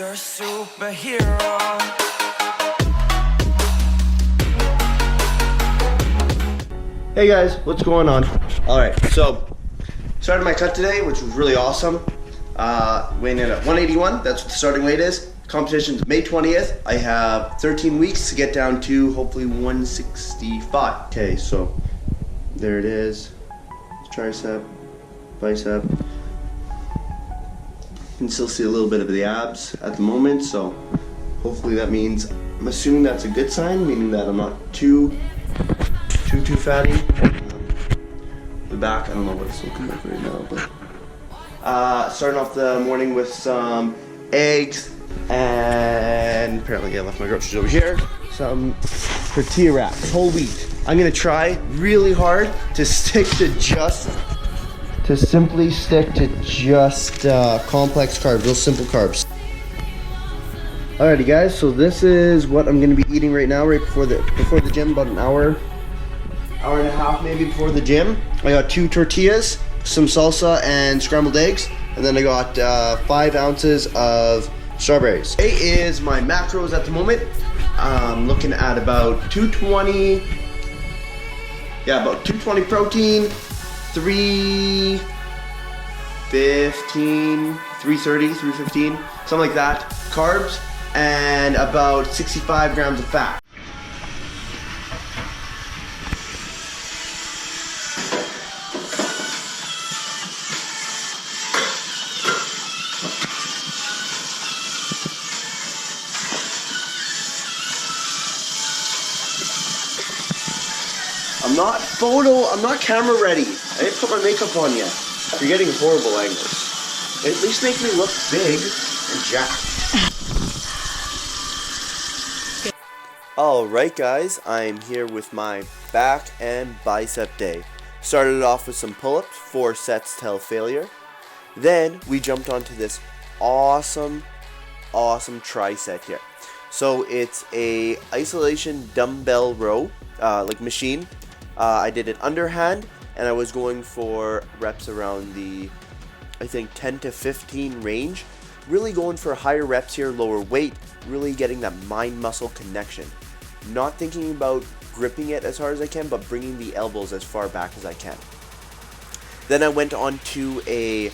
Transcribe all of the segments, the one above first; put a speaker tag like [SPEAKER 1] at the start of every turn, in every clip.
[SPEAKER 1] You're a superhero.
[SPEAKER 2] Hey guys, what's going on? Alright, so started my cut today, which was really awesome. Weighing in at 181, that's what the starting weight is. Competition's May 20th. I have 13 weeks to get down to hopefully 165. Okay, so there it is. Tricep, bicep. You can still see a little bit of the abs at the moment, so hopefully that means, I'm assuming that's a good sign, meaning that I'm not too fatty. The back, I don't know what it's looking like right now, but starting off the morning with some eggs, and apparently I left my groceries over here. Some tortilla wraps, whole wheat. I'm gonna try really hard to simply stick to just complex carbs, real simple carbs. Alrighty guys, so this is what I'm gonna be eating right now, right before the gym, about an hour and a half maybe before the gym. I got 2 tortillas, some salsa and scrambled eggs, and then I got 5 ounces of strawberries. Today is my macros at the moment. I'm looking at about 220, about 220 protein, 315, 330, 315, something like that, carbs, and about 65 grams of fat. I'm not camera ready. I didn't put my makeup on yet. You're getting horrible angles. At least make me look big and jacked. Alright guys, I'm here with my back and bicep day. Started off with some pull-ups, 4 sets till failure. Then we jumped onto this awesome tricep here. So it's a isolation dumbbell row, like machine. I did it underhand, and I was going for reps around the, I think, 10 to 15 range. Really going for higher reps here, lower weight, really getting that mind-muscle connection. Not thinking about gripping it as hard as I can, but bringing the elbows as far back as I can. Then I went on to a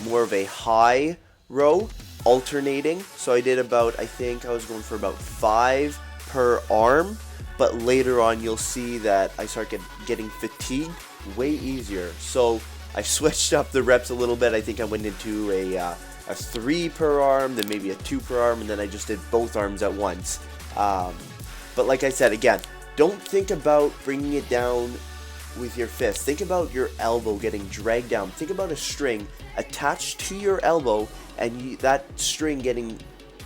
[SPEAKER 2] more of a high row, alternating. So I did about, I think I was going for about 5 per arm. But later on, you'll see that I start getting fatigued way easier. So I switched up the reps a little bit. I think I went into a 3 per arm, then maybe a 2 per arm, and then I just did both arms at once. But like I said, again, don't think about bringing it down with your fist. Think about your elbow getting dragged down. Think about a string attached to your elbow, and that string getting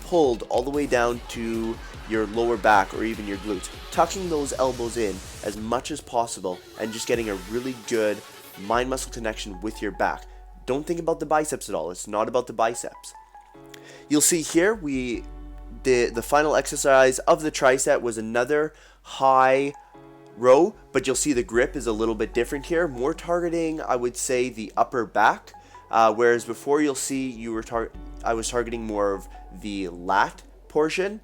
[SPEAKER 2] pulled all the way down to your lower back or even your glutes. Tucking those elbows in as much as possible and just getting a really good mind-muscle connection with your back. Don't think about the biceps at all. It's not about the biceps. You'll see here the final exercise of the tricep was another high row, but you'll see the grip is a little bit different here. More targeting, I would say, the upper back, whereas before you'll see I was targeting more of the lat portion.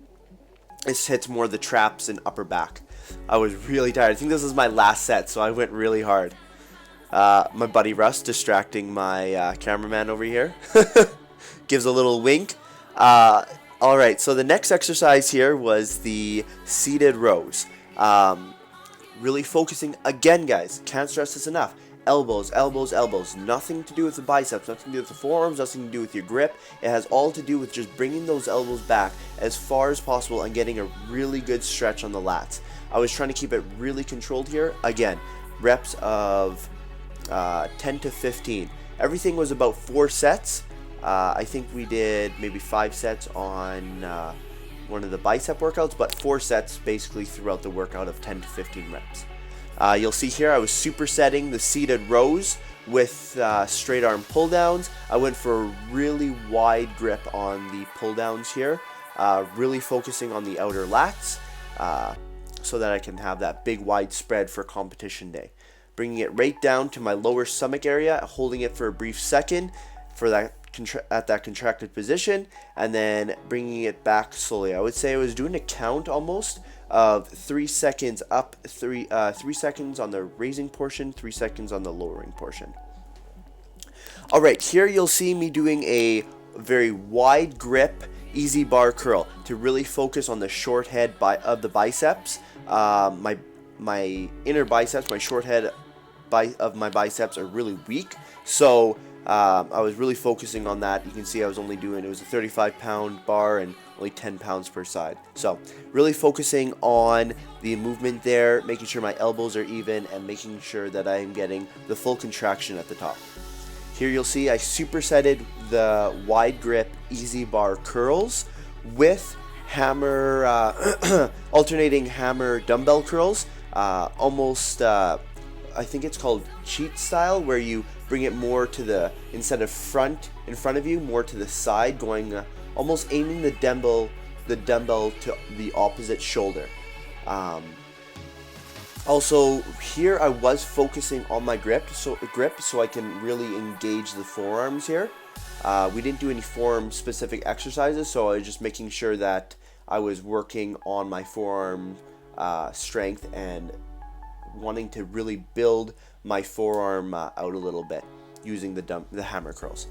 [SPEAKER 2] This hits more the traps and upper back. I was really tired. I think this is my last set, so I went really hard. My buddy Russ distracting my cameraman over here. Gives a little wink. Alright, so the next exercise here was the seated rows. Really focusing, again guys, can't stress this enough. Elbows, elbows, elbows. Nothing to do with the biceps, nothing to do with the forearms, nothing to do with your grip. It has all to do with just bringing those elbows back as far as possible and getting a really good stretch on the lats. I was trying to keep it really controlled here. Again, reps of 10 to 15. Everything was about 4 sets. I think we did maybe 5 sets on one of the bicep workouts, but 4 sets basically throughout the workout of 10 to 15 reps. You'll see here I was supersetting the seated rows with straight arm pull downs. I went for a really wide grip on the pull downs here, really focusing on the outer lats so that I can have that big wide spread for competition day. Bringing it right down to my lower stomach area, holding it for a brief second for that at that contracted position, and then bringing it back slowly. I would say I was doing a count almost of 3 seconds up, 3 seconds on the raising portion, 3 seconds on the lowering portion. All right, here you'll see me doing a very wide grip easy bar curl to really focus on the short head of the biceps. My inner biceps, my short head of my biceps are really weak, so I was really focusing on that. You can see I was only doing, it was a 35-pound bar and only 10 pounds per side. So really focusing on the movement there, making sure my elbows are even, and making sure that I am getting the full contraction at the top. Here you'll see I supersetted the wide grip easy bar curls with hammer, alternating hammer dumbbell curls, almost, I think it's called cheat style, where you bring it more to the, instead of in front of you, more to the side, going almost aiming the dumbbell to the opposite shoulder. Also, here I was focusing on my grip so I can really engage the forearms here. We didn't do any forearm specific exercises, so I was just making sure that I was working on my forearm strength and wanting to really build my forearm out a little bit using the hammer curls.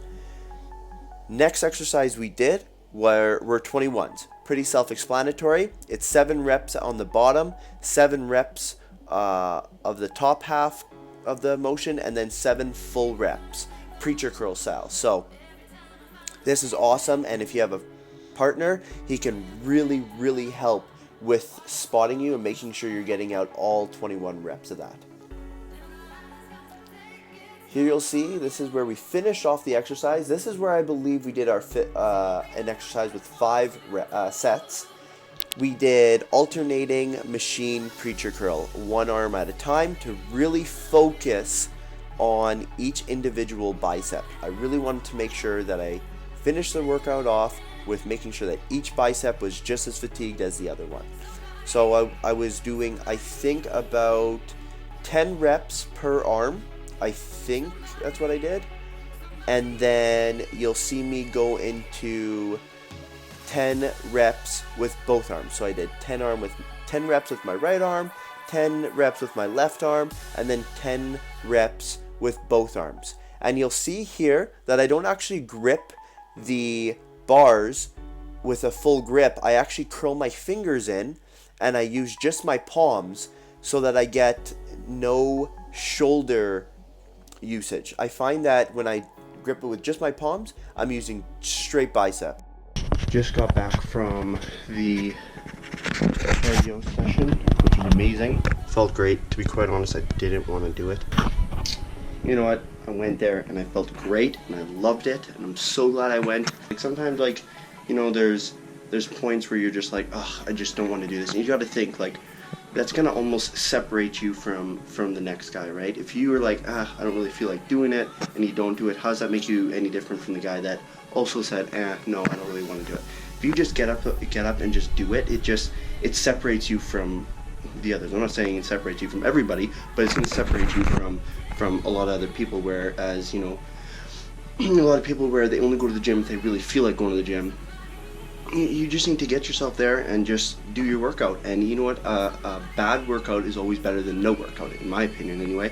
[SPEAKER 2] Next exercise we did were 21s. Pretty self-explanatory. It's 7 reps on the bottom, 7 reps of the top half of the motion, and then 7 full reps, preacher curl style. So this is awesome, and if you have a partner, he can really help with spotting you and making sure you're getting out all 21 reps of that. Here you'll see this is where we finished off the exercise. This is where I believe we did our an exercise with 5 sets. We did alternating machine preacher curl, one arm at a time, to really focus on each individual bicep. I really wanted to make sure that I finished the workout off with making sure that each bicep was just as fatigued as the other one. So I was doing, I think, about 10 reps per arm. I think that's what I did. And then you'll see me go into 10 reps with both arms. So I did 10 reps with my right arm, 10 reps with my left arm, and then 10 reps with both arms. And you'll see here that I don't actually grip the bars with a full grip. I actually curl my fingers in and I use just my palms so that I get no shoulder usage. I find that when I grip it with just my palms, I'm using straight bicep. Just got back from the cardio session, which was amazing. Felt great. To be quite honest, I didn't want to do it. You know what? I went there and I felt great and I loved it, and I'm so glad I went. Like sometimes, like, you know, there's points where you're just like, oh, I just don't want to do this. And you got to think, like, that's gonna almost separate you from the next guy, right? If you were like, I don't really feel like doing it, and you don't do it, how does that make you any different from the guy that also said, no, I don't really want to do it? If you just get up and just do it, it separates you from the others. I'm not saying it separates you from everybody, but it's gonna separate you from a lot of other people. Whereas, you know, a lot of people where they only go to the gym if they really feel like going to the gym. You just need to get yourself there and just do your workout. And you know what? A bad workout is always better than no workout, in my opinion anyway.